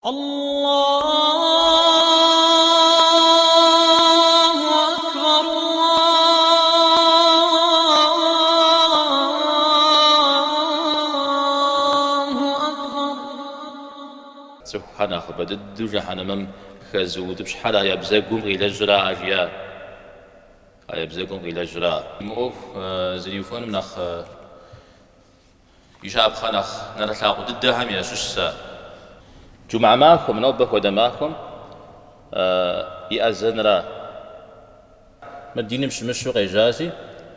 الله أكبر الله أكبر. سبحانه بدد جهنم خزود بشحال يبزقون إلى الجراء أجيا يبزقون إلى الجراء مؤف زريفون منخ يشاب خنخ نرتاق ضدهم يا شسا جمعة معكم نوبة ودماكم يأذن را مدينة مش غيجازي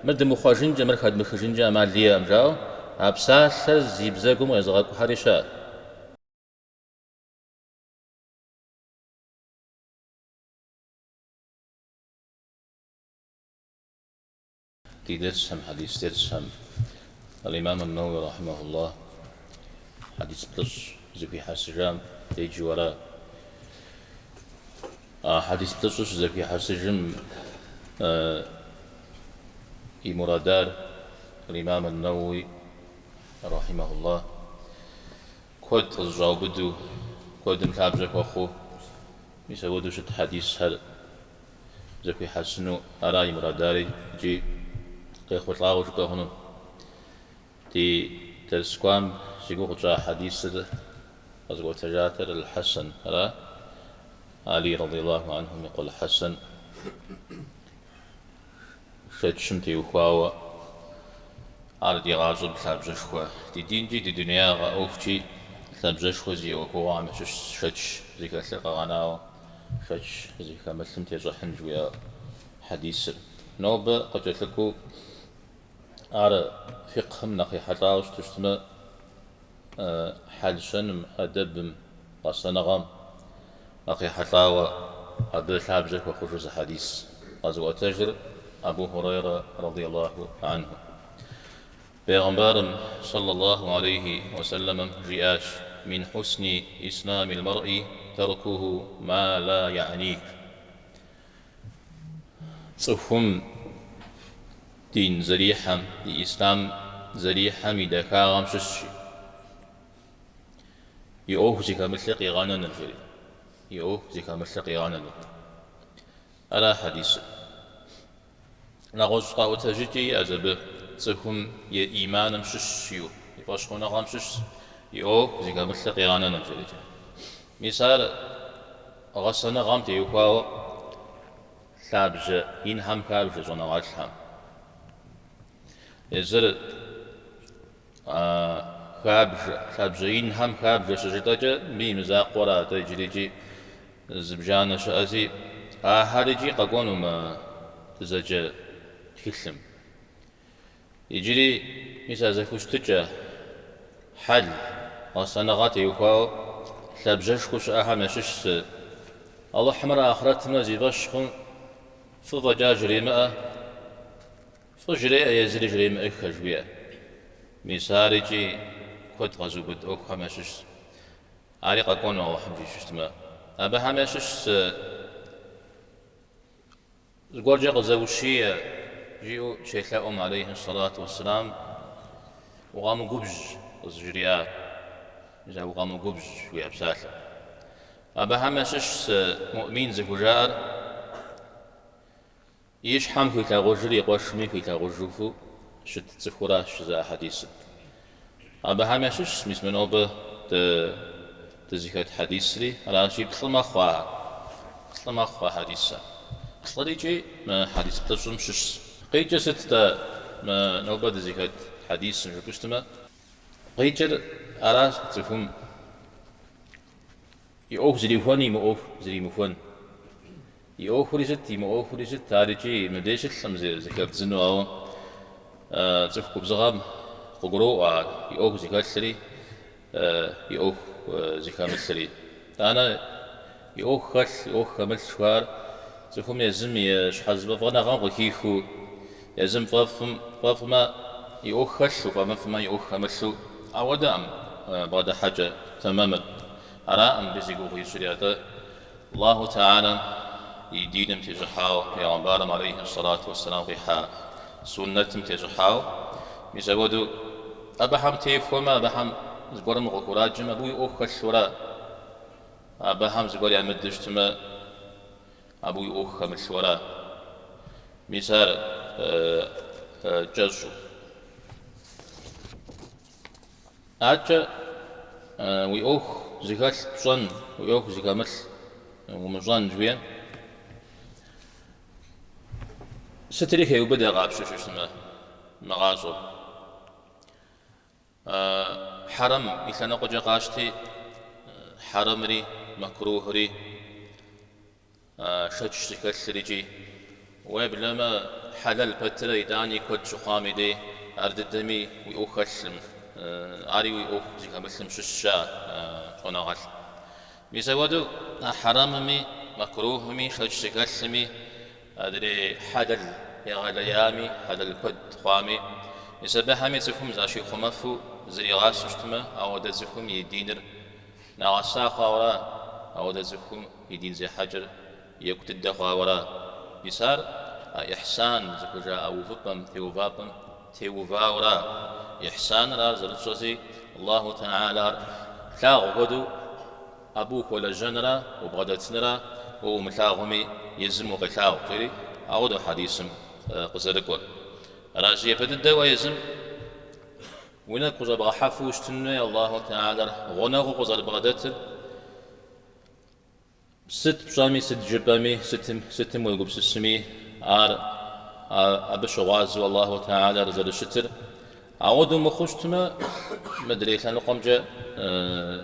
مد مخرجين جمر خد مخرجين جمال ليه أمجاو أبسال زيبزقهم ويزغاكو حريشا تدرسهم حديث تدرسهم الإمام النووي رحمه الله حديث بلش زكي حسجام تيجي وراء حديث بلش زكي حسجم مرادار الإمام النووي رحمه الله كود تزجاو بدو كود مكابجك وخو يسودو شد حديث هل زكي حسنو أراي مراداري جي قيخ وطلاغو شكا هنو تي تلسكوام شكو جاء حديث أزغو تجاتر الحسن را علي رضي الله عنهم يقول الحسن شد شمتي وخواوا عردي غاجب ثابجشخوا دي دين جي دي دنيا غاوفتي ثابجشخوا زي وخوا عمشش شدش زي كثلقا غناو شدش زي كمثلم تيجحن جويا حديث نوبة قد جتلكو على فقهم نقي حتاوش تشتم حالشن أدب قصنغم نقي حتاوى أبو حابجك وخجوز حديث أزو أتجر أبو هريرة رضي الله عنه بيغمبار صلى الله عليه وسلم جياش من حسن إسلام المرء تركه ما لا يعنيه صفهم دين زريحة دي إسلام زريحة مدكارم ششي يؤوه زكا مثلقي غانن الفري يؤوه زكا مثلقي غانن على حديث نغوش قاو تجدي أزب صفهم إيمانم ششيو يفاشقون غام شش يؤوه زكا مثلقي غانن الفري مثال غسنا غام تيوكاو ثابج إنهم كابج زنوات هم إزر خابج إنهم كابج شجتاجا بيمزاق ورا تجريجي زبجان شأزي هارجي قاقونو ما تزاجا تكلم يجري مثال زكوشتجا حل غسنغات يوكاو ثابجشكوش أهم يشش الله حمر آخرتنا زيباشخون فضجا جريمة فجري يزري جريمة خجوية مثالجي كود غزو بد أوك همشش عريق أكون الله حمجي شتما أبا همشش الجورجا غزوشية جيو شيخ عليه الصلاة والسلام وغامو قبج الزجريات إذا وغامو قبج ويابساثة أبا همشش مؤمن زفجار يش حمك كغجر يقوشمي كغجوفو شت تفكرا شذا حديث أبا همشش اسم نوبة تزكية حديث لي على شيء بطل ما خوا حديثا بطل يجي ما حديث بتجرم شش قيجة ست ما نوبة تزكية حديث نجبشتما قيجة على تفهم يأوه زريفوني مؤوه زريمفون يأوه ريزت يمأوه ريزت تاريخي مديش السمزة زكاة زنو أو تفكو بزغام ققرو يأوه زكاة سري يأوه زكاة مسري أنا يأوه خش يأوه خمل شوار تفهم يزم يشحز بفغنا غام غكيخو يزم فما يأوه خش فما يأوه خمل أودام بعد حاجة تماما على أن بزيقوه يشريعته الله تعالى يدينم تجحاو يا عمبارم عليه الصلاة والسلام بها سنتم تجحاو ميزودو أبحم تيفوما أبحم زبورم غكوراجم أبوي أوخ الشورا أبا همز قول يمدشتما أبو يؤخ مشورا مثال جزو أجا ويؤخ زكاة صن ويؤخ زكاة مثل ومزان جويا ستريك يبدأ غاب شو اسمه مغازو حرم إذا نقول قاشتي حرم ري مكروه ري شج زكاة سريجي وبلما حلال بتر يداني كود شخامي دي أرد الدمي ويؤخ أسلم أري ويؤخ زكاة مسلم ششا أنا غش بيسودو حرام مي مكروه مي شج زكاة سمي أدري حلال يا غليامي حلال كود خامي يسبح مي تكم زاشي خمفو زري غاس اشتما أو دزكم يدينر نغسا خاورا أو دزكم يدين زي حجر يكتد خاورا يسار إحسان زكجا أو فطم ثيوفاطم ثيوفاورا إحسان رارز الرسوسي الله تعالى لا غدو أبوك ولا جنرا وبغدتنرا ومتاغمي يزم وقتاغ تري أعود حديث قصركور راجية بدد ويزم وين قصر بغحفوش تنوي الله تعالى غنغ قصر بغدتر ست بشامي ست جبامي ستم ويقب سسمي أبش غاز والله تعالى رزل الشتر أعود مخشتما مدري كان قمجة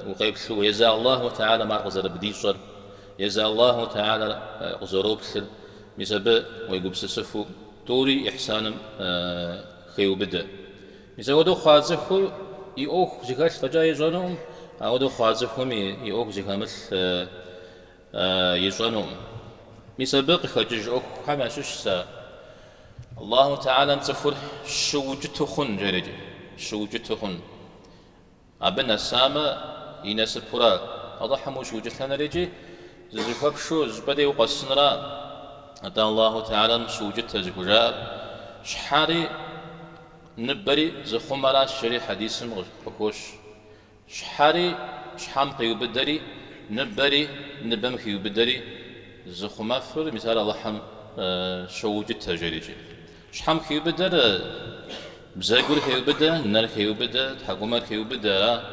وقيب شو يزا الله تعالى ما غزر بديشر يزا الله تعالى غزروب سل مسبب ويقب سسفو دوري إحسان خيو بدا مسودو خازفو يأوخ زكاة فجاء يجانهم أعود خازفهم يأوخ زكاة مثل يجانهم مسبق خجج أوخ حما ششسا الله تعالى متفر شوجتخن جريج شوجتخن أبنا سامة ينسب برا أضحى شوجتنا ريجي زكاب شو زبدي وقصنرا أتى الله تعالى شوجتها زكجاب شحاري نبري زخمرا شري حديث مغش شحاري شحام قيوب الدري نبري نبم قيوب الدري زخمافر مثال الله حم شوجتها جريجي شحام خيوبدا بزاقور خيوبدا نار خيوبدا تحكمار خيوبدا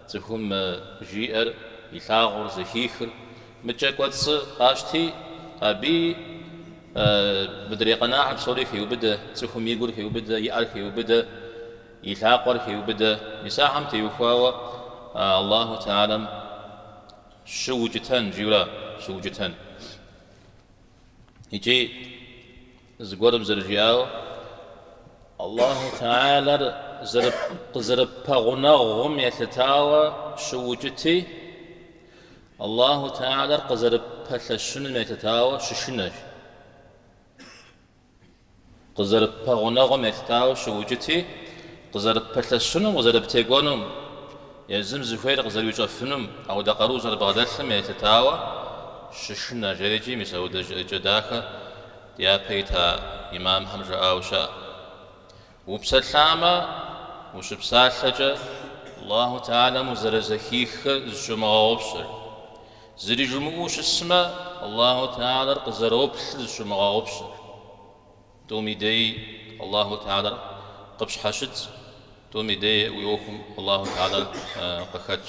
تخم جير يلاغور زخيخر متجاكواتس قاشتي أبي بدري قناعة بصوري خيوبدا تخم يقول خيوبدا يأر خيوبدا يلاغور خيوبدا يساهم تيوفاوا الله تعالى شوجتان جيرا شوجتان يجي زغورم زرجياو الله تعالى زرب باغناغم يتتاوى شوجتي الله تعالى قزرب باشن يتتاوى ششنش قزرب باغناغم يتتاوى شوجتي قزرب باشن وزرب تيغونم يزم زفير قزرب يجفنم او دقرو زرب غدلم يتتاوى ششنا جريجي مسعود جداخه يا بيتا إمام حمزة أوشا وبسلامة وشبسالجة الله تعالى مزرزخيخ الجمعوبشر زري جمعوش السماء الله تعالى قزروبشر الجمعوبشر دومي دي الله تعالى قبش حشد دومي دي ويوكم الله تعالى قخج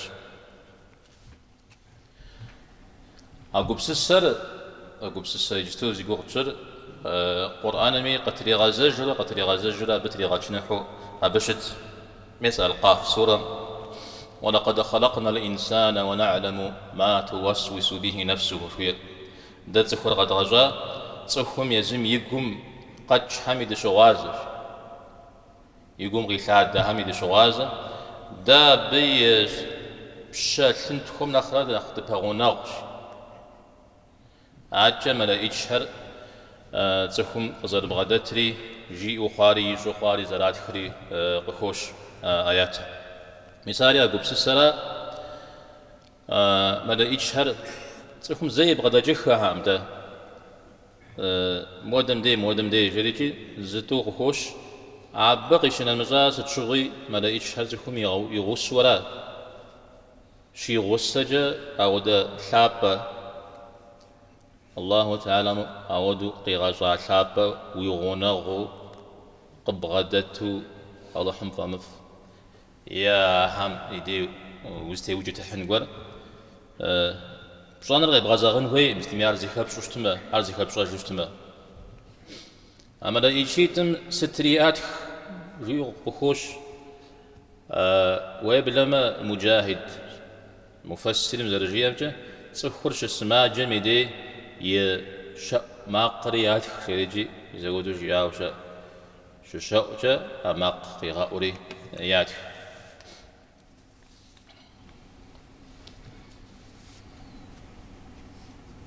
أقبس السر يجتوز يقوغتشر قرآن مي قتري غازجرة بتري غاتشنحو أبشت مثال قاف سورة ولقد خلقنا الإنسان ونعلم ما توسوس به نفسه شوية دات سخور قد غجا تسخم يزم يقوم قد حمد شغازج يقوم غيثاد دا حمد شغازة دا بيش بشا تنتكم نخرد نخد بغوناغش عجا ملا إجشهر تسخم قزر بغداتري جي وخاري يجو خاري زرات خري قخوش آيات مثالي أقول بسسرا ملا إجشهر تسخم زي بغداجخها همدا مودم دي جريجي زتو قخوش عبقيشن المجاز تشغي ملا إجشهر تسخم يغوص ورا شي غسجة أود ثابة الله تعالى أود قيغاشا ثابة ويغنغو قبغدته الله حم فمف يا هم يدي وستي وجه حنقر بشان رغب غزاغن هوي مستمي أرزي خاب شوشتما أرزي خاب شوشتما أما دا إيشيتم ستريات ريو بخوش ويبلما مجاهد مفسر مزرجية بجا تسخرش السماء جميدي يشا ما قريات خيرجي يزودو جياو شا شا ما قريغا أوري يات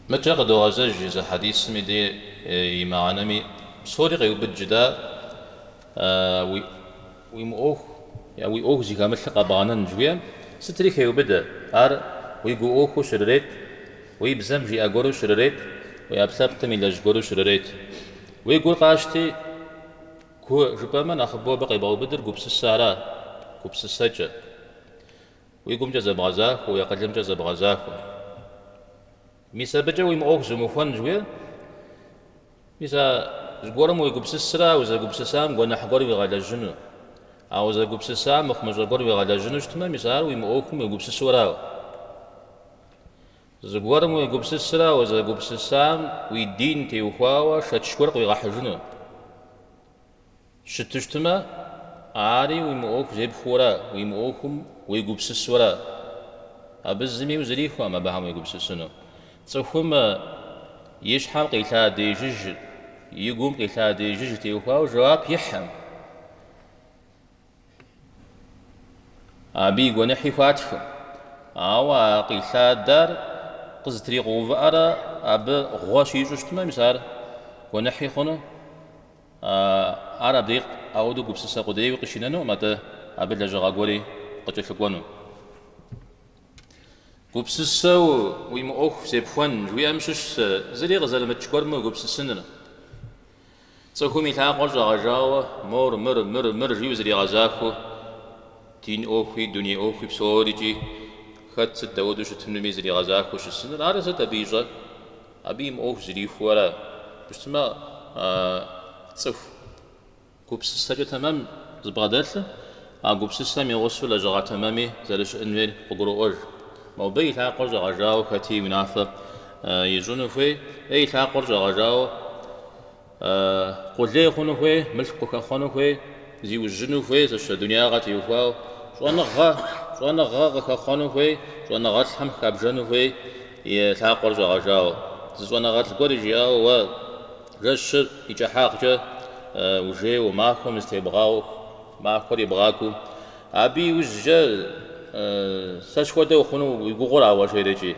متى قد وزج إذا حديث مدي يمعنمي سوري غيوب الجدا ويمؤوه يعني ويؤوه زي كامل قبانا نجويا ستري خيوبدا أر ويقووه شرريت ويبزم جي أقورو شرريت ويابسابت من لجقورو شرريت ويقول قاشتي كو ربما نخبو بقي باو بدر قبس السارة قبس السجة ويقوم جزا بغزاك ويقدم جزا بغزاك ميسا بجا ويمؤوه زموفان جويا ميسا زقورم ويقبس السرا وزا قبس السام قوانا حقور ويغالا جنو أو زا قبس السام مخمج قور ويغالا جنو اشتما ميسا ويمؤوكم ويقبس السورا زقورم ويقبس السرا وزا قبس السام ويدين تيوخواوا شاتشكور ويغاح جنو شتشتما عاري ويمؤوك زيب خورا ويمؤوكم ويقبس السورا أبزمي وزريخوا ما بهم ويقبس السنو تسوهم يشحم قيتا دي جج يقوم قيتا دي جج تيوخواو جواب يحم أبي ونحي فاتح أو قيتا دار قزتري غوفارا أب غواشي جشتما مسار ونحي خنا عرب ديق أودو قبسسا قدي وقشينانو متى أب لجاغوري قتشكوانو قبسسا ويمؤوخ سيبفوان جوي أمشش زري غزال متشكورمو قبسسننا تسوكومي تاقر جاغاوا مر جيو زري غزاكو تين أوخي دنيا أوخي بسوريجي خد ست دودو شتنمي زري غزاكو شسنر عارة ست أبيجا أبيم أوخ زري فورا بشتما تصف قبس السجة تمام زبغداتل قبس السامي غسو لجغا تمامي زالش انويل قبرو أج مو بي تاقر جغا جاو كتي ونافة يجونو في اي تاقر جغا جاو قل لي خونو في ملك قوكا خونو في زيو الجنو في زش دنيا غاتي وفاو شوانا غا خونو في شوانا غات حم كابجنو في يتاقر جغا جاو زوانا غات القوري جياو و رش يجحاق جا وجي وماكم استيبغاو ماكم يبغاكو أبي وجا ساشكودا وخونو يقورا وشيرجي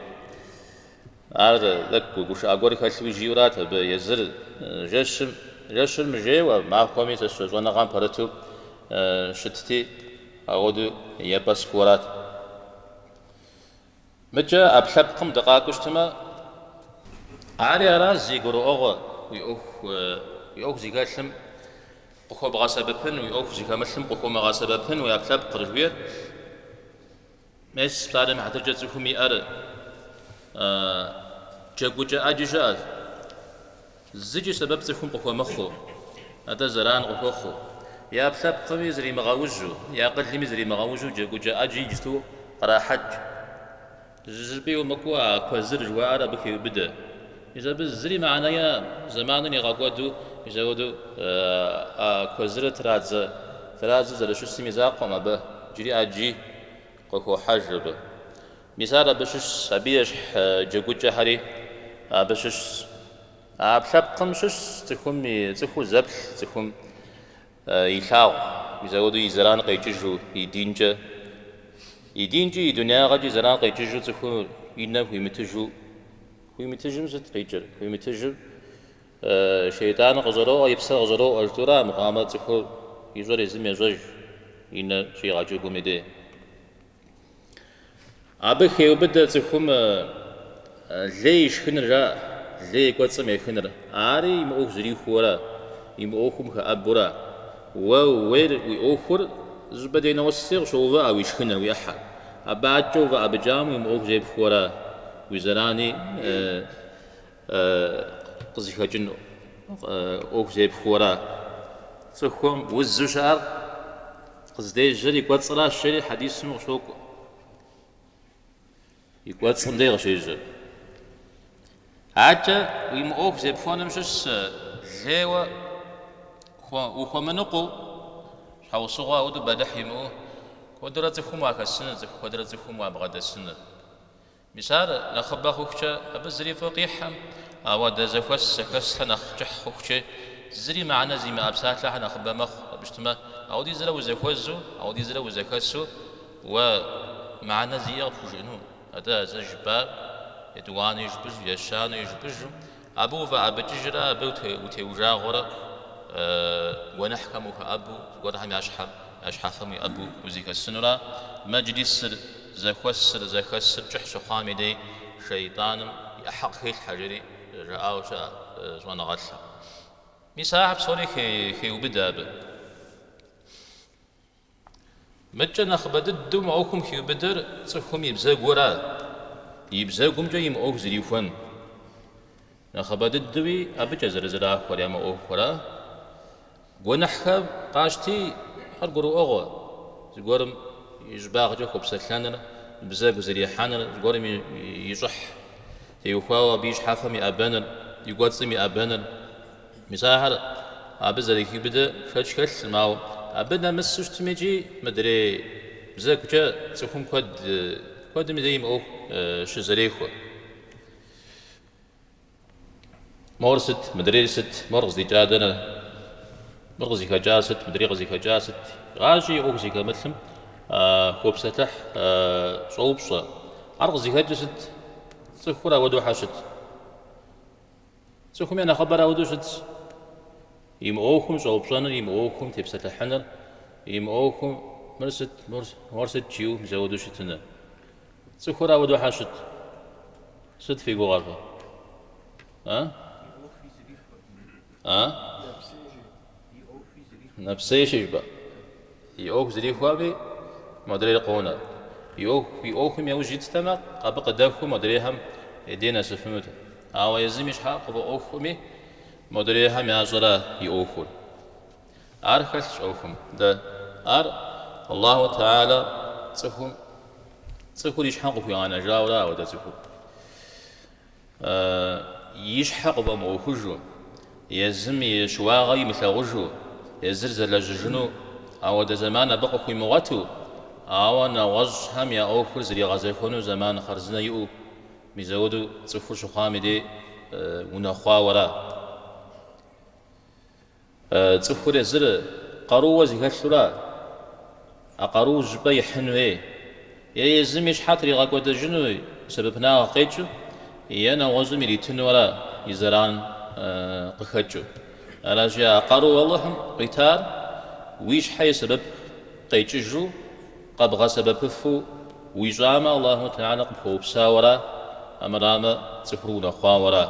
عارض لك وش أقولي خالص جيورات بيزر جشم مجي وماكم يسش وانا غام براتو شتتي أودو يباس كورات متى أبحبكم دقائق تما عاري أراز يقولوا أغا ويأخ زي قاسم قخو بغاسببن ويأخ زي كامسلم قخو مغاسببن ويأبلب قرجوير مس بسالم حتى جاتزوكمي أر جاكوجا أجيجات زيجي سبب زيكم قخو مخو هذا زران قخو يأبلب قمي زري مغاوجو يأقل زري مغاوجو جاكوجا أجي جتو قراحج جزبي ومكوا كوزر جوارا بكي بدا إذا بزري معنايا زمان يغاقودو يزودو كوزر ترازا زرشو سميزاق وما به جري أجي قوكو حجب مثال بشش سبيش جاكوجا حري بشش بحب قمشش تخو زبل تخم يلاو يزودو يزران قيججو يدينجي يدنيا غادي زران قيججو تخو ينف ويمتجو ويمتجم زت قيجر ويمتجم شيطان غزرو يبسل غزرو أجدورا مقامة تخو يزور يزم يزوج ينا شي غاجو قميدي أبي خيو بدا تخوم ليش خنرا لي قوتسم يخنر عاري يمؤخ زري خورا يمؤخم خأبورا ووير ويأخر زبدين وسيغ شوفا أو يشخنر ويأحر أباجو وأبجام يموك زيب خورا وزراني قزي خجن أوك زيب خورا تخوم وزوشار قزدي جري قوات صلاة الشري حديث مغشوك يقوات صندي غشيج عاجة ويموك زيب خورا مشش جيوة وخومنقو حاو صغا ودو بدح يمو قدرت خما كسنة قدرت خما بغد السنة مثال نخبا خوكشة أبزري فقيحة أو دزفوس سكس نخجح خوكشة زري معنا زي ما أبسات لها نخبا مخ بجتما أو دي زلو زكوزو أو دي زلو زكسو ومعنا زي يغفو جنو هذا زجبا يدوان يجبج يشان يجبج أبو فأبججرا أبو تيوجا غرا ونحكمك أبو ورهم أشحثم أبو وزيك السنرا مجلس زخسر جحش خامدي شيطان يحق هيل حجري رأوا زوانا غلطة مساحب صوري كي وبداب مجنا خبد الدم أوكم كي وبدر تصحكم يبزاق ورا يبزاقم جاي مؤوك زريفون نخبد الدوي أبجا زرزرا وريا مؤوك ورا ونحكب قاشتي أرجو أغوى زقورم يجباغ جو خبز الثانر بزاق زري حانر زقورم يجح يخوا بيج حافمي أبانر يقوتسمي أبانر مساهر أبزري كبدا فشكل ماو أبدا مسوش تمجي مدري بزاق جا تكون كود مديم أو شزريخو مورست مدريست مرغز دي جادنا مرغزي كجاست مدري غزي كجاست غاشي أوكسي كمثلم خوب ستح صوبصة أرغزي كجست تخورا ودو حاشت تخوم أنا خبرا ودو شت يمؤوكم صوبصانا يمؤوكم تبستحنا يمؤوكم مرست جيو مزودو شتنا تخورا ودو حاشت ست في غوغافا نفسي شجبا يوك زري خوابي مدري قونا يوكم يوجد تما قبق داكم مدريهم يدينا سفمت أو يزمش حق بأوكمي مدريهم يعزرا يوكل أرخل شوكم ده الله تعالى تسكو يشحق في أنا جاورا وده تسكو يشحق بموكجو يزم يشواغي مثل غجو يزرزل ججنو أو ده زمان بقى في مغتو أو نوج هم يا أوفر زري غزيخونو زمان خرزنا يو مزودو تسفر شخامي دي ونخوا ورا تسفر يزر قروة زيكالشورا أقرو جبا يحنوه يزم يشحاتري غاكوة جنو سببنا قيتشو يانا وزم يريتنو ورا يزران قخجو ألاجيا قارو والله قتال ويش حي سبب قيتجو قبغى سبب فو ويجامع الله تعالى قبخو بساورا أمراما تفرون خاورا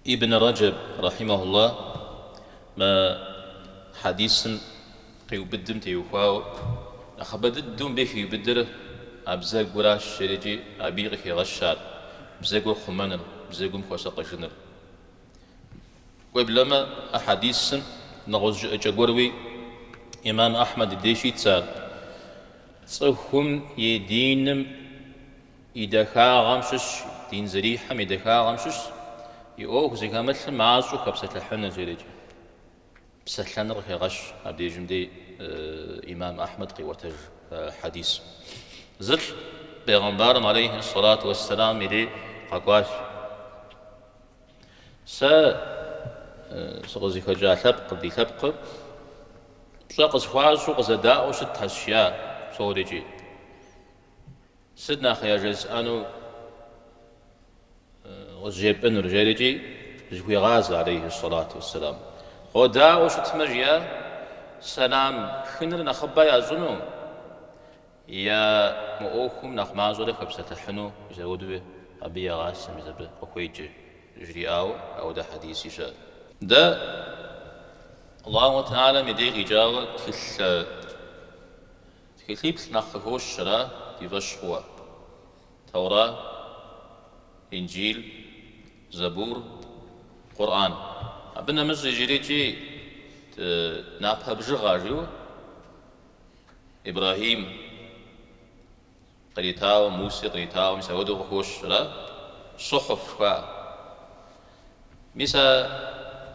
ابن رجب رحمه الله ما حديث قيو بدم تيوخاو أخبد الدم بيخي بدر أبزاق وراش شريجي أبيغي غشار بزاقو خمانر بزاقو مخوصق جنر وبلما أحاديث نغز جاغوروي إمام أحمد الديشي تسال تصهم يدينم إدخا غمشش دين زريحة إدخا غمشش يوك زي كامل معاشو كبسة الحنة جريج بسلحن رخي غش أبدي جمدي إمام أحمد قوة حديث زل بيغمبار عليه الصلاة والسلام يدي قاقواش سغزي خجا ثبق دي ثبق شاقز خواشو قزداء وشت هشياء صوريجي سيدنا خياجز أنو وزيب إنو رجاليجي جوي غاز عليه الصلاة والسلام غداء وشت مجيا سلام خنر نخبا يا زنو يا مؤوكم نخمازو لك بستحنو يزودوا أبي غاسم يزبه وكويجي جري أو ده حديثي شاء ده الله تعالى مدي إجابة كتيب نخوش شرا تفشوا توراة إنجيل زبور قرآن أبنا مزي جريجي نابها بجغاجيو إبراهيم قريتاو موسى قريتاو مسا ودو خوش شرا صحف مسا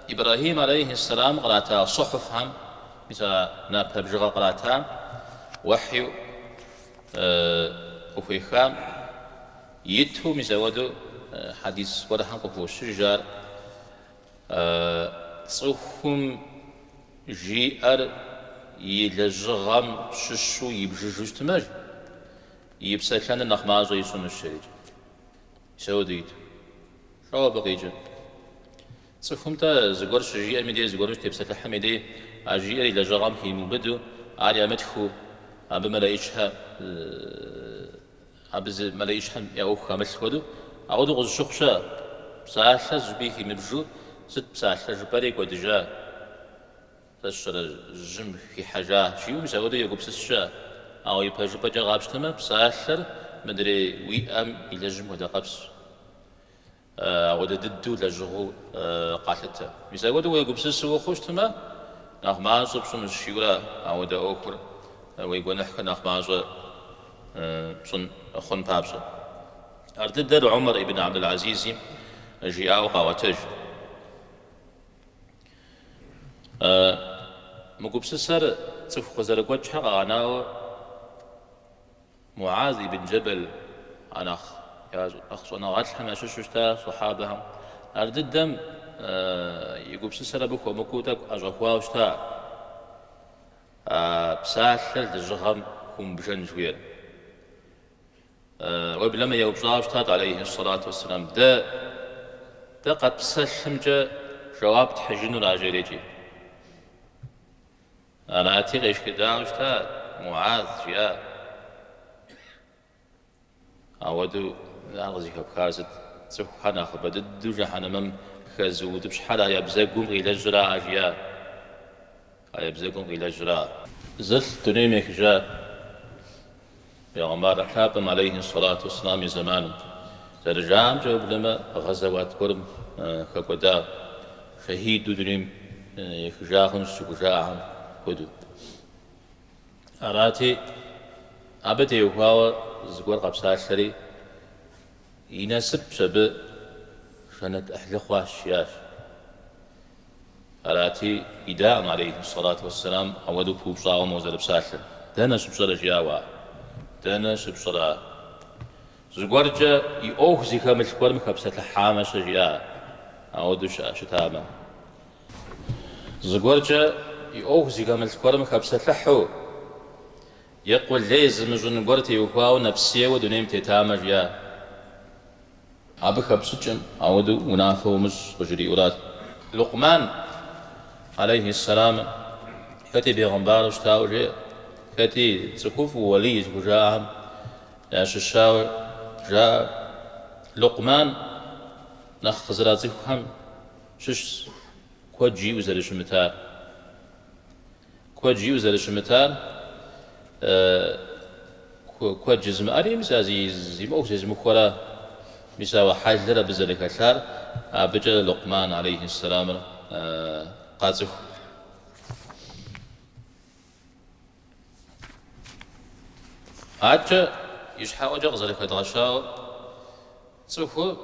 إبراهيم عليه السلام قراتا صحف هم مسا نابها بجغا قراتا وحي وفي خام يتو مزودو حديث ورحان قفو الشجار تصوهم جيئر يلجغم ششو يبججوش تماج يبسكان النخمازو يسون الشريج يسودو يتو شو بقيجن تصوهم تا زغور شجيئر ميدي زغورش تبسكح ميدي أجيئر يلجغم هي مبدو عالي مدخو أبا ملايشها أبز ملايشها يأوخ عمل خدو أعودو غز شخشا بساحة زبيكي مبجو ست بساحة جباريك ودجا تشرى جم في حاجة شيو مساودو يقوب سشا أو يبهج بجا غابش تما بساحة مدري ويأم إلى جم ودا قبس أعودو ددو لجغو قاتلتا مساودو يقوب سسو وخوش تما ناخ معصب سن الشيورا أعودو أوكر ويقول نحكي نخبازه صن خن بابسه أردد عمر ابن عبد العزيز جاء وقاوتج مقبسسر تفخ زرقوت حقا أنا معاذ بن جبل أنا أخ أنا غاتح ما ششتا صحابهم أردد يقبسسر بكو مكوتك أجاكواوشتا بساحل الجغم هم بجن جوير وبلما يوبزاوش تات عليه الصلاة والسلام دا قد بسلم جا جواب تحجنو لاجريجي أنا أتي غيش كداوش تات معاذ جاء أودو أغزي كبكازت سبحانه خبددو جهنم خزود بشحالا يبزاقون إلى الجراء جاء يبزقون إلى جراء زل تنيمك جاء بيغمار حابم عليه الصلاة والسلام زمان زرجام جواب لما غزوات كرم خقودا شهيد دنيم يخجاهم سكجاهم هدو أراتي أبدي وهو زقور قبسات شري يناسب شبه شنت أهل خواشياش أراتي إداء عليه الصلاة والسلام أودو بوبصا وموزل بساشر دانا سبصر جاوا دانا سبصر زغورجا يأوه زيكا ملكور مكبسة الحامة شجيا أودو شتاما زغورجا يأوه زيكا ملكور مكبسة الحو يقول لازم زنغورتي يوهاو نفسيه ودنيم تتاما جيا أبي خبسجم أودو منافو مش وجري أورات لقمان عليه السلام كتي بيغمبار اشتاوجي كتي تكوف وليج بجاهم ياش الشاور جاء لقمان نخ خزراتيهم شش كود جيو زل شمتار كود جيو زل شمتار كود جزم أري مسا زي موك زي مخورا مسا وحاج لرا بزلك الشار بجا لقمان عليه السلام قاتف عاد يشحاو جغز لك تغشاو تصفو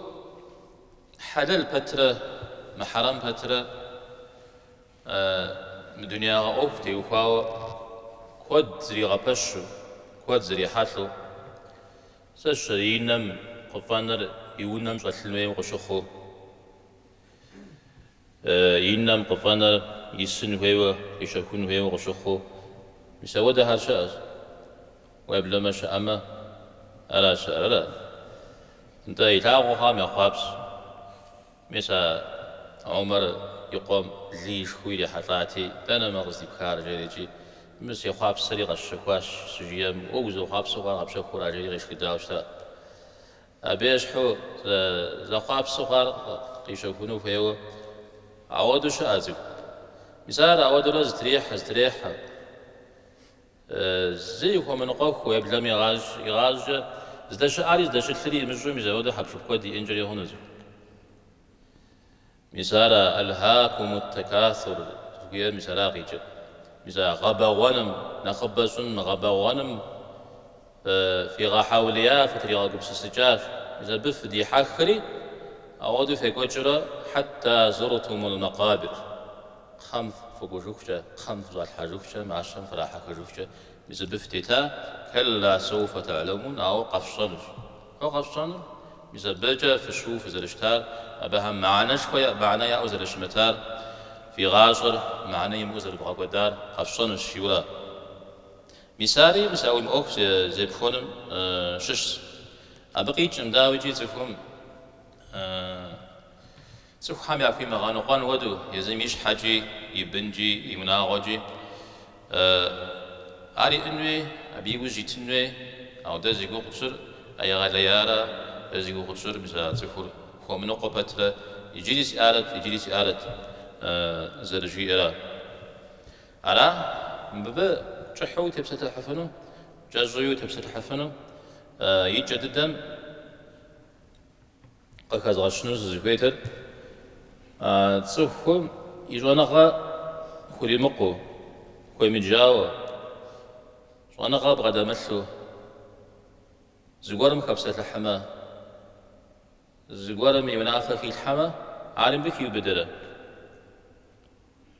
حلال فترة محرم فترة دنيا أوفتي وفاو كود زري غبشو كود زري حاتلو سش ينم قفانر يونم شغلمي وقشخو ينم قفانر يسن هو يشكون هو وقشخو مسوده هالشاز وابل ما شاء ما ألا شاء لا انت يلاغو خام يقابس مسا عمر يقوم ليش خويلي حطاتي انا ما قصدي بخار جيجي مس يقابس سريق الشكواش سجيم اوزو قابس وقاب شكورا جيجي غيش كداوشتا ابيش حو لا قابس وقار يشكونو فيو عودو شازو مثال عودو لاز تريح زي هو من قوخ ويبلم يغاج زدش عاري زدش الثري مجرم يزود حب شوف كودي إنجري هون زو مثال ألهاكم التكاثر غير مثال غيجر مثال غبغونم نخبصن غبغونم في غحاوليا فتري غبس السجاف مثال بفدي حخري أودو في كوجرة حتى زرتم المقابر خمس فوقوجوكشة خمس ذات حاجوكشة مع الشم فراحة كجوكشة مثل بفتيتا كلا سوف تعلمون أو قفصنر أو قفصنر مثل بجا في الشوف زرشتار أبها معنا شوية معنا يا أوزر الشمتار في غاشر معنا يموزر بغاقودار قفصنر الشيولا مثالي مساوي مؤخ زي بخونم شش أبقيت جمداوي جيتكم سوف حامي أكوي مغانو قان ودو يزميش حاجي يبنجي يمناغوجي أري إنوي أبي وجي تنوي أو دزي قصر أي غاليارا دزي قصر بسا تفور هو منو قبتر يجري سآلت زرجي إرا أرا مبا تحو تبسة الحفنو جازيو تبسة الحفنو يجددم قاكاز غشنو زيكويتر تسوهم يجوانغا خوري مقو خوي مجاوة جوانغا بغدا مثلو زيقوارم خبسة الحما زيقوارم يمنافة في الحما عالم بك يبدره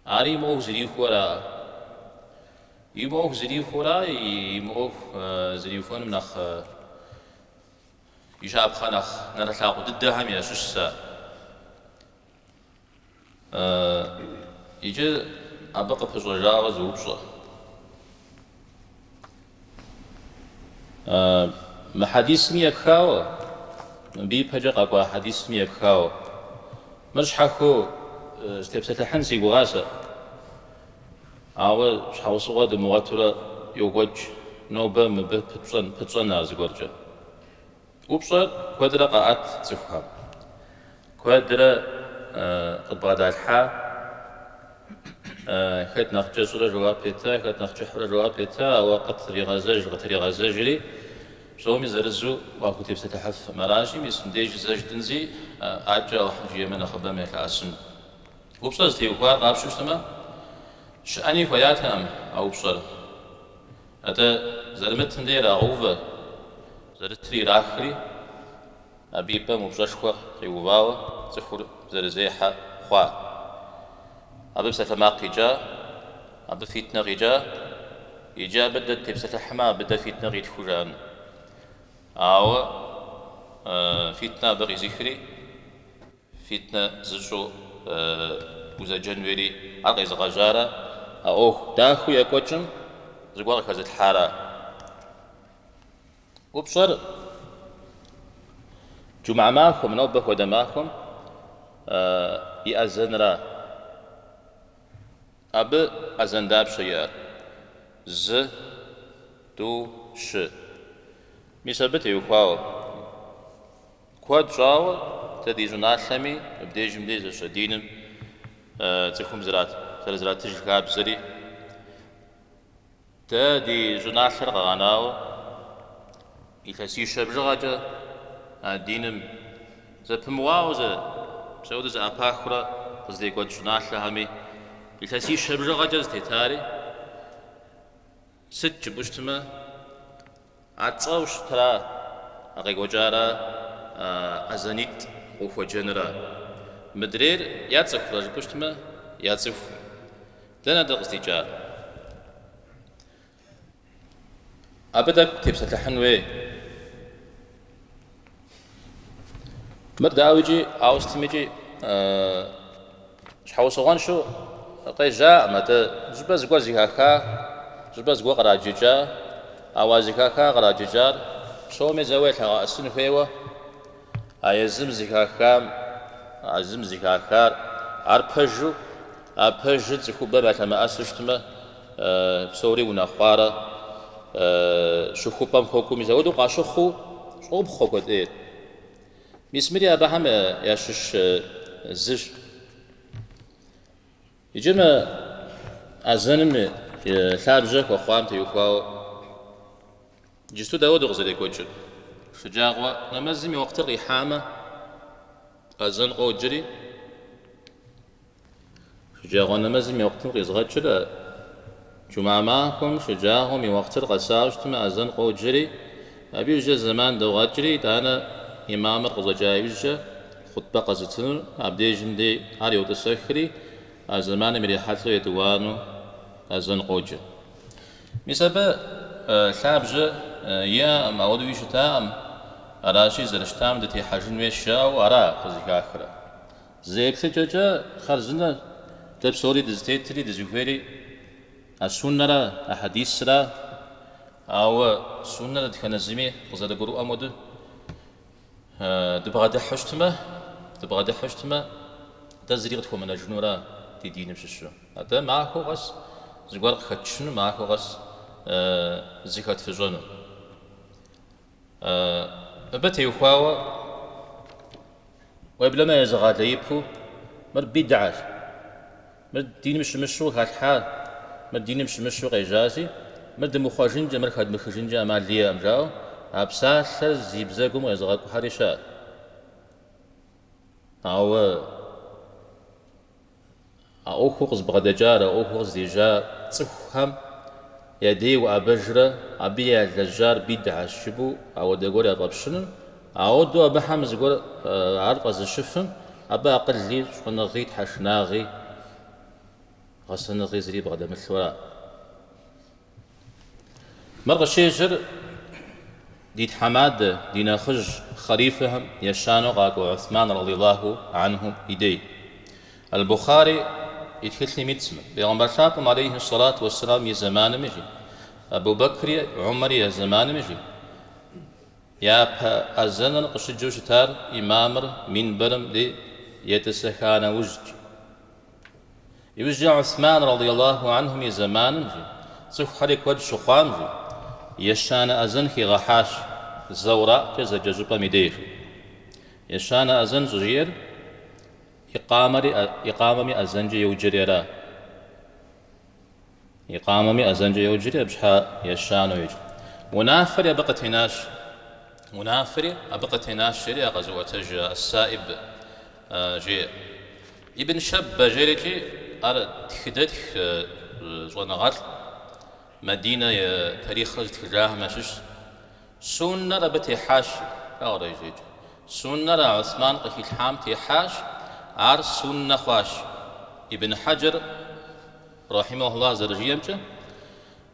عالي موه زريو خورا يموه زريو خورا يموه زريو فون منخ يشاب خانخ نرتلاقو ضدها هم يشوش سا يجي أبقى بجرجاوة زوبشة ما حديث مية بخاوة بي بجا قاقوا حديث مية بخاوة مرش حكو استبسة الحنسي قغاسة أول شحاو صغة دمواتورة يوغوج نوبة مبه بطران نارزي قرجة وبصر كودرة قاعت تفهم كودرة قد بغدا الحا خيط نخجة صورة جواب بيتا خيط نخجة حورة جواب بيتا وقت طريقة زاجري بصومي زرزو واكو تيب ستحف مراجي ميسم ديج زاج دنزي عجا وحجية من أخبا ميك عاسم وبصر زتيوكوار قاب شوشتما شأني فياتهم أو بصر أتا زرمت ندير أغوفة زرتري راخري أبيبا مبجشخوة قيوباوة زخور زرزيحة خوا أبي ستماقي جا أبي فيتنا غيجا يجا بدأ تبسة حما بدأ فيتنا غيت خجان أو فيتنا بغي زخري فيتنا زجو وزا جنوري أغي زغجارة أو داخو يكوچم زغوار كازت حارة وبصر جمعة معكم نوبة ودماكم يأذن را أب أذن داب شيار ز دو ش ميسابت يوخاو كواد جاو تدي جناحمي بديج مديز شدينم تخم زرات تجكاب زري تدي جناح رغاناو يفسي شبجغاجا دينم زبمواو سود ز أباخرة قصدي قد جناح لهمي يفسي شبجغاجا تتاري ست بوشتما عطاوش ترى أغي وجارا أزانيت وفو جنرا مدرير ياتسف لاج بوشتما ياتسف لنا دقستي جار أبدا تبسة الحنوي مرداويجي أوستميجي شحال صغان شو طيجا متى جبا زغوا زيكاكا جبا زغوا قراجيجا أوازيكاكا قراجيجار شومي زويت ها السن فيوا أيزم زيكاكا أزم زيكاكا أربجو أربجو زكوبا باتما أسشتما بسوري ونخوارا شخوبام خوكو مزودو قاشخو شوب خوكو دير ميسمري أباهم ياشش زج يجمع أزنم ثابجة وخوام تيوخواو جستو داود غزلي كوجل شجاغوا نمزمي وقت الرحامة أزن قوجري شجاغوا نمزمي وقت الرزغجل جمع معكم شجاغهم وقت القساوشتم أزن قوجري أبي وجه زمان دو غجري دانا إمام القزجاي وجه خطبة قزتن عبدي جندي هاري وتسخري زمان مريحات له يدوانو أزن قوجر مسبب ثابجة يا معود ويشتام أراشي زرشتام دتي حجن ويشاو أرا خزيك آخرة زيك سجاجة خرجنا تبصوري دزتيتري دزوفيري السنة را أحاديث را أو سنة دخنزمي قزاد قرؤ أمود دبغاد حشتما تزريغت من الجنورة تدين بششو هذا معه غس زغور خدشن معه غس زكات فجنو بتي وخاوا وبلا ما يزغاد يبكو مر بدعه مر دين مش مشو هالحال مر دين مش مشو غيجازي مر دم خواجنجا مر خد مخجنجا مال لي امجاو ابسال زيبزاكم يزغاد حريشا أو خوز بغدجارة أو خوز ديجا تصفهم يدي وأبجرة أبي الجار بيدع الشبو أو دقول يا طبشن أو دو أبحم زقول عارف از الشفم أبا أقل لي شو نغيت حشناغي غسل نغي زري بغدا مثل مرة شيجر ديت حماد دينا خج خريفهم يشانو غاكو عثمان رضي الله عنه إيدي البخاري يتكلم يتسمى بيغمبر شاكم عليه الصلاة والسلام يا زمان مجي أبو بكر عمر يا زمان مجي يا أزنن قشجو شتار إمامر من برم دي يتسخان وجج يوجع عثمان رضي الله عنهم يا زمان مجي صف حريك ود شخام مجي يشان أزن في غحاش زوراء جزا جزوبا ميدير يشان أزن زجير إقامة أزنج يوجريرا إقامة أزنج يوجري بشحا يشان ويجري منافر يبقى هناش منافر أبقى هناش شري غزوة السائب جي ابن شاب جري جي أرد خدت زونغات مدينة تاريخ تجاه مشش سنة ربتي حاش أو ريجي سنة عثمان قتيل حام تيحاش عار سنة خواش ابن حجر رحمه الله زرجيمته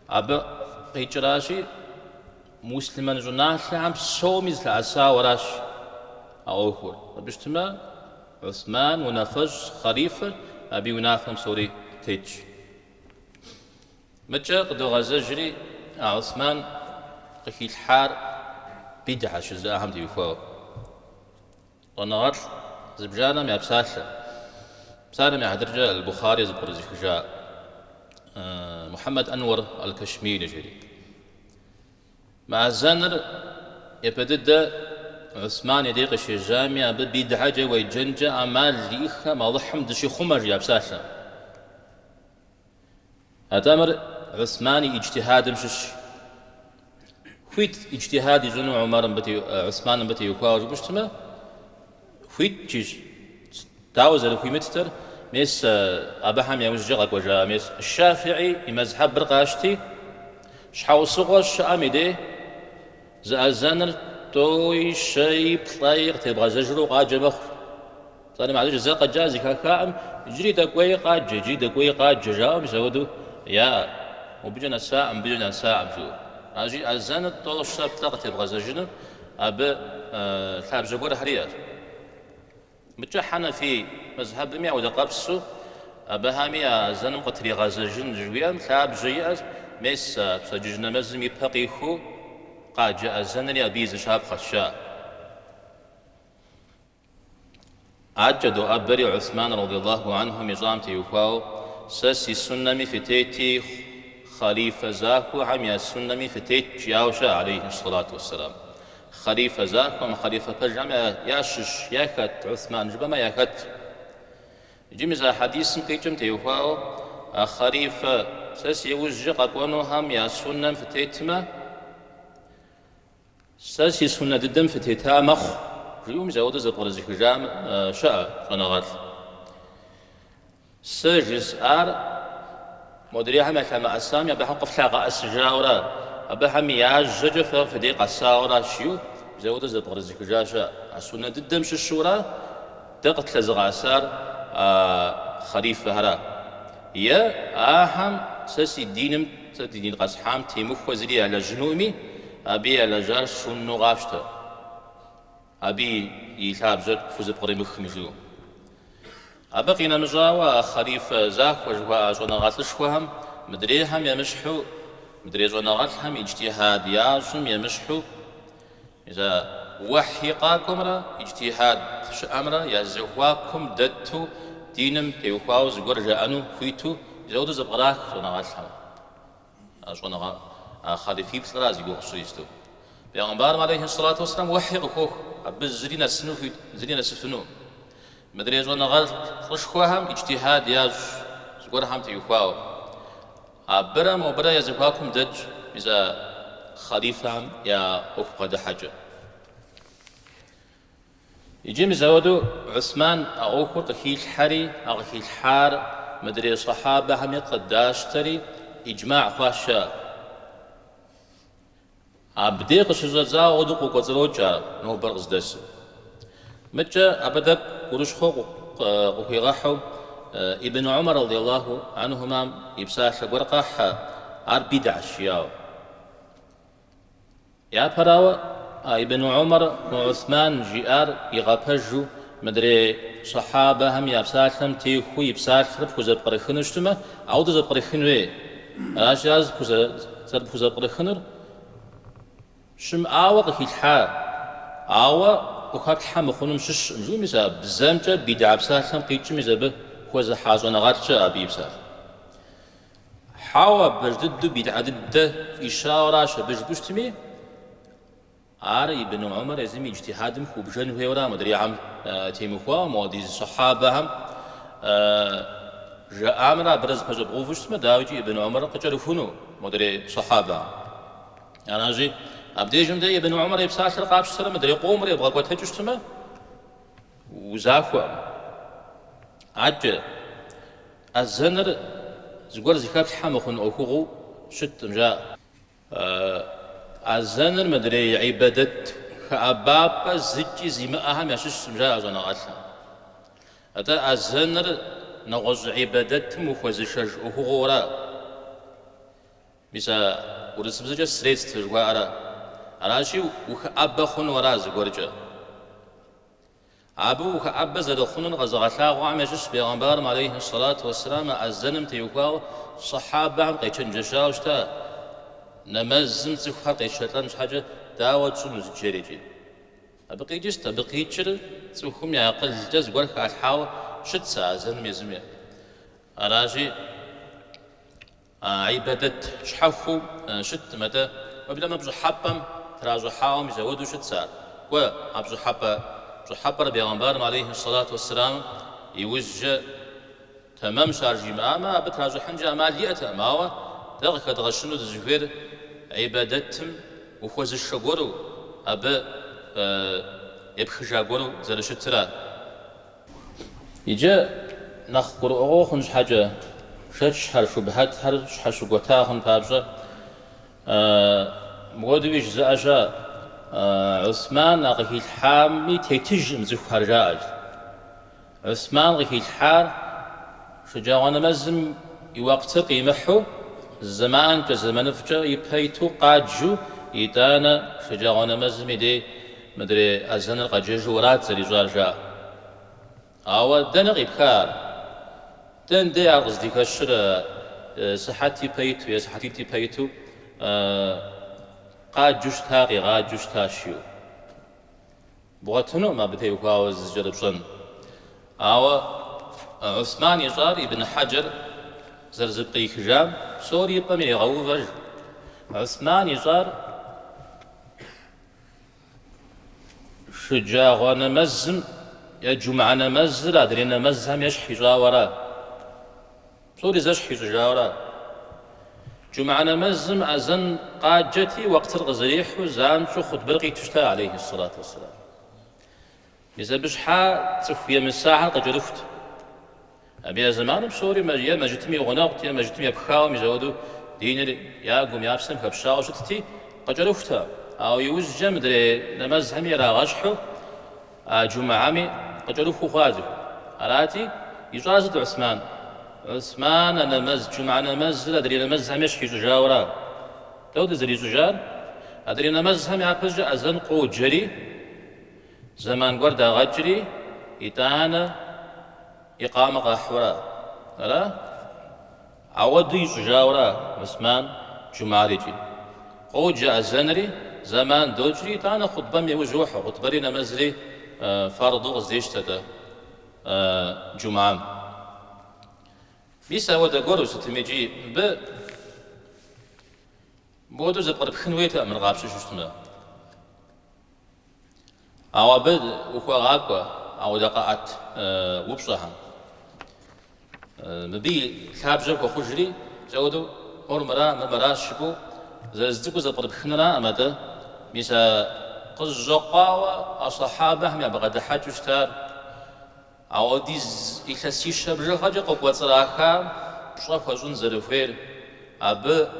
أبا قيجراشي مسلما جناح لعم سومز لعسا وراش أوهور بجتما عثمان ونفج خريفة أبي ونافهم سوري تيج متى قدو غزجري عثمان قتيل حار بدعة شزاهم دي بفاو ونغط زبجانا مع بساشة بسالة مع درجة البخاري زبر زخجاء محمد أنور الكشميري جري مع الزنر يبدد عثمان يديق الشجامية بدعجة ويجنجة أمال ليخة ما ضحم دشي خمر يا بساشة أتامر عثماني اجتهاد مشش فيت اجتهاد جنو عمر بتي عثمان بتي يقاوج بشتمه فيت جيج تعوز في متر ميس أباهم يوجغك وجا ميس الشافعي مذهب برقاشتي شحاو صغش أميدي زازنر توي شيب طير تبغى زجرو قاج مخ صار معلش زق جازي كاكام جري دقوي قاج جي دقوي قاج جاو مسودو يا وبيجنا ساعة بيجنا ساعة شو أجي أزنر طول الشاب تلقى تبغى زجرو أب ثاب جبور حريات متجحنا في مذهب ميا ودقابسو أبهامي زنم قتري غازجن جويان ثاب جياز ميس سججنا مزمي بقيخو قاج أزنر يبيز شاب خشاء عجدوا أبري عثمان رضي الله عنه مزامتي يفاو ساسي السنمي في تيتي خليفة زاكو عمي السنمي في تيت جياوشا عليه الصلاة والسلام خليفة زاكو وما خليفة بجمع ياشش ياكت عثمان جبما ياكت جمزا حديث كيجم تيوفاو خليفة ساسي وجه قاكونو هم يا سنة فتيتما ساسي سنة ددم فتيتا مخ ريوم زود زبر زكجام شاء فنغال سجس مدريها مثلا أسامي أبها قفلا أسجاورا أبها مياج في قصاورا شيو زود زبر زكجاشا السنة ددم الشورى دقت لزغاسار خريف هرا يا أهم ساسي دينم دين قصحام تيمخ وزري على جنومي أبي على جار سنو غافشتا أبي يلعب زر فوز بقريمخ مجلو أبقينا مجاوة خريف زاك وجوا جونغات الشوهم مدريهم يمشحو مدري جونغاتهم اجتهاد يازم يمشحو إذا وحيقاكم را اجتهاد شأمرا يزهواكم دتو دينم تيوخواو زغور جانو خويتو زودو زبقراك جونغاتهم جونغا خليفي بسرا زيغو خصيستو بيغمبار عليه الصلاة والسلام وحيقوك أبز زرينا سنو زرينا سفنو مدري جونغات خشخواهم اجتهاد ياز زغور هم تيوخواو أبرم وبرا يزهواكم دج إذا خليفة يا أفقد حاجة يجي مزودو عثمان أغوكو تخيل حري أغخيل حار مدري صحابة هم يقداش تري إجماع خاشا أبدي قشجزا ودقو قزروجا نو برغز دس متى أبدك ورشخو قوكيغاحو ابن عمر رضي الله عنهما يبساش ورقاحا أربيد عشياو يا فراوة ابن عمر وعثمان جيار يغابجو مدري صحابة هم يبسالهم تيخو يبسالهم بخوزة بقريخنشتما عودة زبقريخنوي راجاز بخوزة بقريخنر شم آوة قهيلحا آوة وخابلحا مخونم شش مجو ميزا بزامجا بيدع بسالهم قيتش ميزا بخوزة حاجونا غاتشا أبي بسال حاوة بجدد بيدع ضد إشارة بجدوشتمي عاري ابن عمر يزمي اجتهادم خوبجن وهورا مدري عم تيمخوا مودي الصحابة هم جاء أمرا برز بجب غوفش ما داوجي ابن عمر قجر فنو مدري صحابة أنا جي أبدي جمدي ابن عمر يبساش رقابش سلام مدري قومر يبغى قوة تجشتما وزاخوا عجل الزنر زقول زكاة حمخن أخوغو شت مجا الزنر مدري عبادت أباب زكي زي أهم يشش مجا أزانا غاتلا هذا الزنر نغز عبادت مخوزشش أخوغورا مثلا ورسبزجا سريت تجوارا أراشي وخ أبا خون وراز غورجا أبو وخ أبا زاد خون غزغتلا وعم يشش بيغمبار عليه الصلاة والسلام الزنم تيوكاو صحابة قيتشن جشاوشتا نمزم تخفى قيشتلا مش حاجة داوة شنو زجريجي أبقي جست أبقي تشر تخم يعقل جز ورك على الحاوة شت ساعة زنم يزمي أراشي عبادة شحفو شت متى وبلا ما بجو حبم تراجو حاوم يزودو شت ساعة وأبجو حبة بيغمبار عليه الصلاة والسلام يوجه تمام شارجي ماما بتراجو حنجة مالية ماوة دغك دغشنو دزفير عبادتهم وخوز الشغورو أبا يبخجاغورو زرشترا يجا نخقر أغوخنج حاجة شش هر شبهات هر شش شغوتاهن بابجا مودويش زاجا عثمان أغهي الحامي تيتج مزوخ هرجاج عثمان أغهي الحار شجاعنا مزم يوقت قيمحو الزمان كزمان فجا يبهيتو قاجو يدانا شجاعنا مزم دي مدري أزن القجاج ورات زري جارجا أو دنا إبكار دن دي أغز دي كشر صحتي بيتو يا صحتي بيتو قاجوش تاقي قاجوش تاشيو بغتنو ما بتيو كاوز جربشن أو عثمان يجار ابن حجر زرزبقي خجام سوري بمي غوفج عثمان يجار شجاعنا مزم يا جمعنا مزر أدرينا مزهم يشحي جاورا سوري زشحي جاورا جمعة نمزم أزن قاجتي وقت الغزريح وزانشو خطبرقي تشتا عليه الصلاة والسلام إذا بشحا تخفي من الساعة قجرفت أبي زمان بصوري ما جتمي غناقت ما جتمي بخاو مزودو دينر يا قوم يا بسم كبشاو شتتي قجرفتها أو يوز جمدري نمز همي راغشحو جمعامي قجرفو خازف أراتي يجازد عثمان نمز جمعة نمز أدري نمز هميش كي جاورا لو دزري زجار أدري نمز همي عبج أزن قو جري زمان قردا غجري إتانا إقامة قحورا ألا عودي جاورا عثمان جمعة رجي قو جاء زنري زمان دوجري تانا خطبة ميوجوحة خطبري نمزري فرض غزيش تدا جمعة بيسا ودا قولو ستميجي بودو زبقر بخنويتا من غابش شوشتنا أو بد وكوا غاقوا أو دقاءات وبصها مبي خابجك وخجري زودو مرا شبو زازدكو زبقر بخنرا أمدا بيسا قزقاوا الصحابة هم يبغى حاج وشتار أو ديز إخسي شبر خاجة قوة صراحة بشرف وزن زرفير أب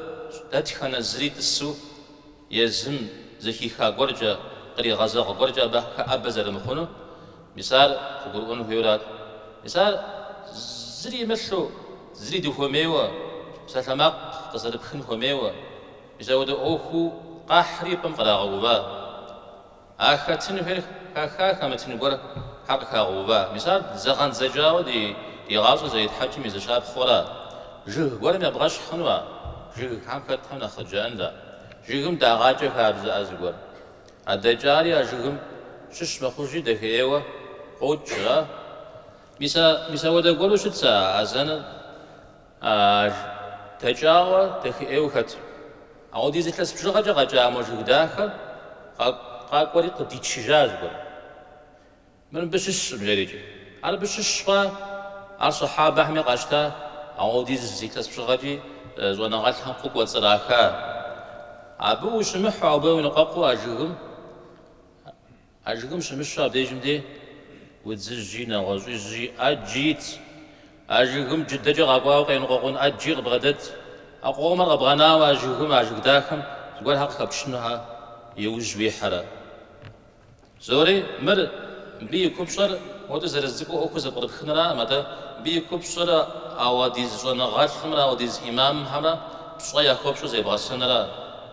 تدخن زريت السو يزم زكي خا قرجة قري غزا قرجة به أب زر مخونو مثال قرؤون فيورات مثال زري مشو زري دو ميوة سلامق قصر بخن ميوة بزود أوخو قحري بمقرا غوبا أخاتن فير خا كمتن قرا حق غوبا مثال زغان زجاو دي غاصو زي حاجم يزشاب خورا جه قرا ما بغاش خنوا جه كان فتحنا خجان لا جهم داغاجه خابز ازغور ادجاري جهم شش مخوجي دهيوا قوتشا ميسا ودا قولو شتسا ازن تجاوا دهيوا خت او دي زتلس بشغاجه غاجا موجود داخل قاقوري قدي تشجاز بر من بشش مجريجي على بشش على صحابه هم قاشتا او دي زتلس بشغاجي زوانا غالحان قوة صراحة أبو شمح أبو نقاقو أجهم شمش أبديجم دي وتزجينا وزجي أجيت أجهم جدجا غاقوا قين قاقون أجيغ بغدت أقوى مرة بغنا وأجهم أجيغ داخم تقول حق خبشنها يوج بيحرا زوري مر بيكم شر ودز رزقو أكو زبر خنرا متى بيكم شر أوديز زونا غاش خمرا أوديز إمام همرا بشوية خوب شو زي باسنرا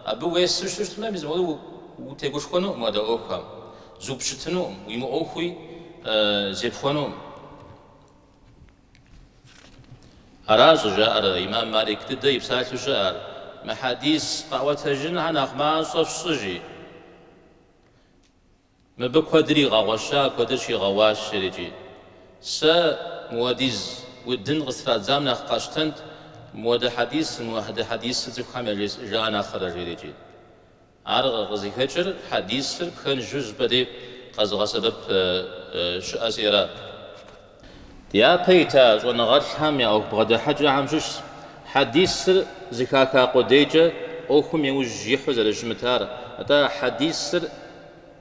أبو ويس شو ما مزمو وتيجوش كونو ما دا أوكام زوبشتنو ويمو أوخوي زيفونو أراز جاء الإمام مالك تدا يبسات جاء محاديث قوة جن عن أخماس الصجي ما بقدري غواشا قدرشي غواش شريجي سا موديز ودن غسرات زامنا قاشتنت مود حديث تفهم جانا خرج ريجي عرق غزي هجر حديث بخن جوز بدي قزغ سبب شأسيرا يا بيتا زون غرحم يا أو بغدا حاجة عمشش حديث زكاكا قديجة أو خم يوجي حزر الجمتار هذا حديث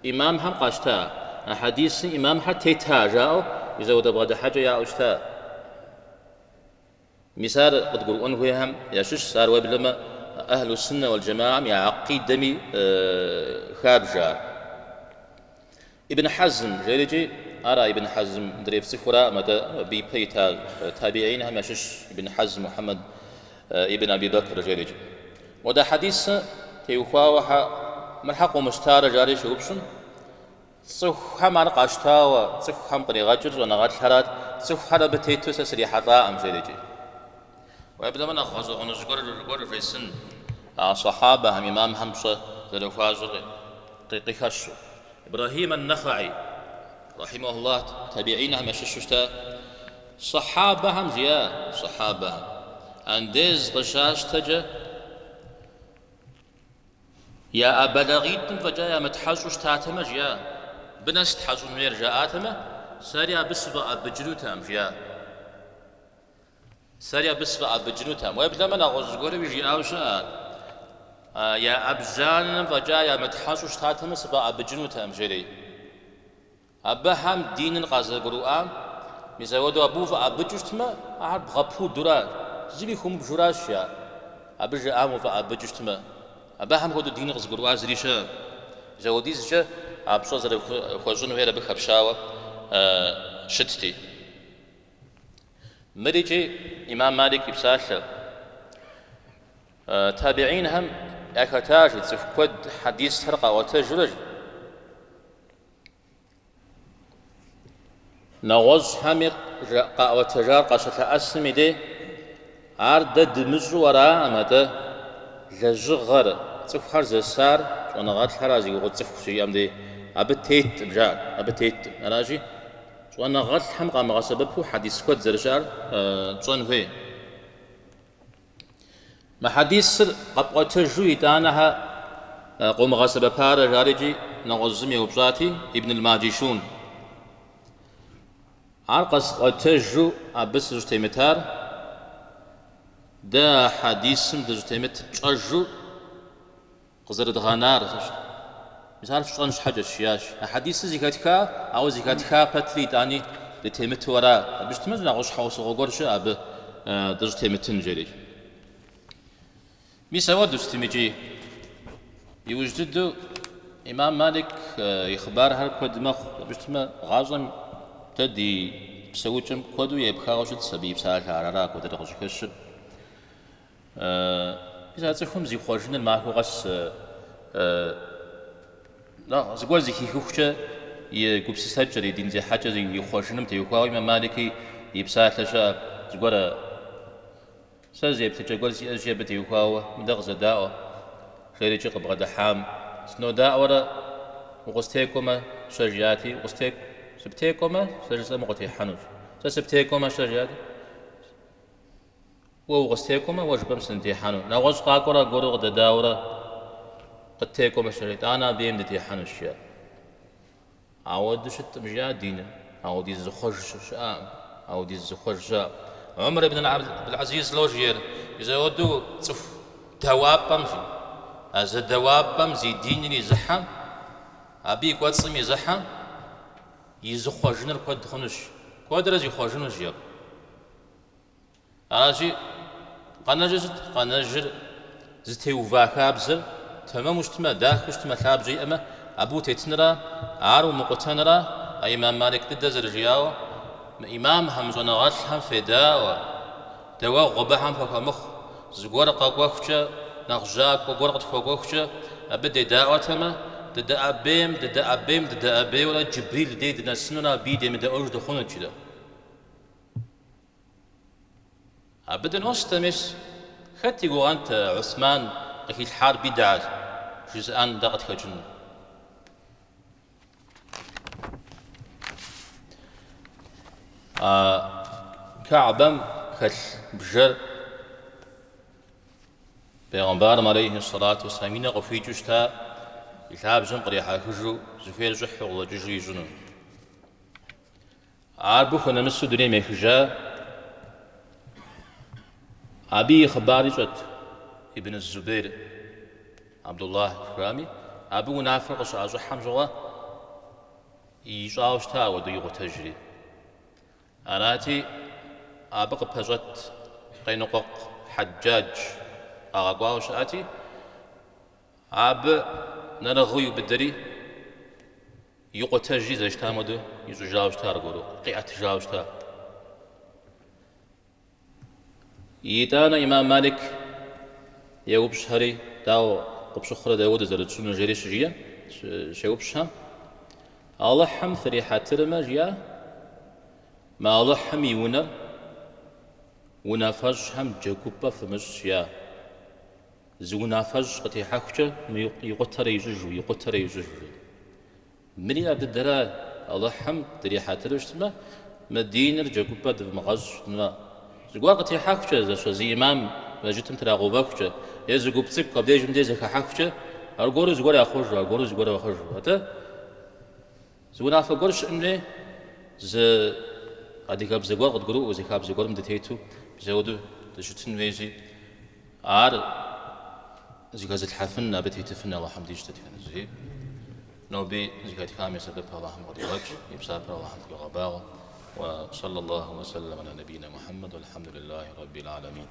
إمام هم قاشتا حديث إمام حتى تاجاو إذا ودا بغدا حاجة يا أشتا مثال قد قرؤون فيهم يشش صار وبلما أهل السنة والجماعة يا عقيد دمي خارجا ابن حزم جريجي أرى ابن حزم دريف سفرا مدى بيتا تابعين هم يشش ابن حزم محمد ابن أبي بكر جريجي ودا حديث تيوخاوها مرحق ومستار جاري شوبشن صح هم أنا قاشتاوا صح هم قري غجر ونغاد حرات صح هذا بتيتو سري حطاء أم جريجي ويبدأ من أخذ ونشكر في السن صحابة هم إمام همسة ذلك قيقشوا إبراهيم النخعي رحمه الله تابعين هم يشششتا صحابة هم زيا صحابة أنديز غشاش تجا يا أبلغيتم فجاء متحجوش تاتما جيا بنست حجون مير جاءاتما ساريا بسبا أبجلوتا أم جيا سريع بس فأبجنوتها ويبدأ من أغوز قولي بيجي أوشا يا أبزان فجاء يا متحاسوش تاتمس فأبجنوتها مجري أبا هم دين الغازة قرؤان ميزاودو أبو فأبجوشتما أعرب غبو درا زبيكم بجراشيا أبجي آمو فأبجوشتما أبا هم هودو دين الغازة قرؤان زريشا زوديز جا أبصوز خوزونو هيرا بخبشاوة شتتي مريجي إمام مالك بسال تابعين هم أكتاج تفقد حديث سرقة وتجرج نغوز حميق وتجار قصة أسمي دي عرد دمج وراء أمدا لجغر تفحر زسار ونغات حرازي وغد تفحر شيئا دي أبتيت بجار أبتيت أراجي وانا غلط حمقى مغاسببه حديث كود زرجار جون في ما حديث قبقى تجوي دانها قوم غاسبة بارا جارجي نغزمي وبزاتي ابن الماجيشون عرقص تجو أبس جتيمتار دا حديث دجتيمت تجو قزر دغانار مثال شلونش حاجة شياش حديث زكاتك أو زكاتك بتري تاني لتيمت ورا باش تمزنا غوش حوس غورش أب درج تيمتن جري ميساود استمجي يوجد إمام مالك يخبار هر كود مخ باش تما غازم تدي بسويتم كودو يبخا غوش تسبيب سال عرارا كود غوش كش إذا تكون زي خوجن الماكو غس لا زقول زي كيخوشة يقول سجل يدين زي حاجة زي يخوشنم تيوكاوي ما مالكي يبسات لشا زقول سازي بتجول زي أشياء بتيوكاوا مدغز داو خيري شق بغدا حام سنو داورة وقستيكوما شجياتي وقستيك سبتيكوما سجل مقتي حنوش سبتيكوما شجياتي وقستيكوما وجبم سنتي حنو نوج قاكورا غورو غدا داورة قد تيكم الشريط أنا بيم دتي حنوشيا عود شت مجا دين عود يزخرج شام عود يزخرج شام عمر بن العزيز لوجير إذا ودو تصف دواب بمشي از دواب بمزي دين اللي زحم أبي قد صمي زحم يزخرجنا قد خنوش قد رزي خرجنوش يا أجي قناجر زتي وفاكا بزر تمام مجتمع داخل مجتمع ثابجي أما أبو تيتنرا عارو مقتنرا إمام مالك ضد زرجياو إمام همزون غاش هم فداو دوا غبا هم فمخ زغور قاقوخشا نغجاك وغورق فوقوخشا أبدا داو تما ضد أبيم ولا جبريل دي دنا سنونا بيدي من داوج دخونو جدا أبدا نوستمس خدتي أنت عثمان أكيد حار بدعة جزءان دقت كجن كعبم خش بجر بيغمبار عليه الصلاة والسلام غفي جشتا يتعب جن قريحة خجو زفير جح ولا ججري جنون عاربو خنا مسو دنيا ميخجا أبي خباري جت ابن الزبير عبد الله الكرامي أبو نافع قصاص حمزة يجاوش تا وديغ تجري أناتي أبق بجت قينقق حجاج أغاقواوش آتي أب نرغوي بدري يقتجي زي تامدو يجاوش تا رغورو قيعة جاوش تا يتانا إمام مالك يوبش هري داو قبش خرا داود زرد شنو جريش جيا شيوبشها الله حم فريحة ترما جيا ما الله حم يونا ونافج هم جاكوبا فمش جيا زونافج قتي حكشة يقتر يجوج مني عبد الدرا الله حم فريحة ترشتما مدينة جاكوبا دمغاز ما زقوا قتي حكشة زي إمام جتم ترى غوباكشة يا زقوب تك قبل يجم ديزك حكشة أرجورز قرا أخرج أرجورز قرا أخرج هذا زونا فقرش إني ز أديك أبز قرا قد قرو وزيك أبز قرا مدتيتو بزودو تجتن ويزي عار زي غازت حفنا بتي تفنا الله حمد يجتت كان زي نوبي زي غات كامي سبب الله حمد يوجه يبساب الله حمد يغباغ وصلى الله وسلم على نبينا محمد والحمد لله رب العالمين.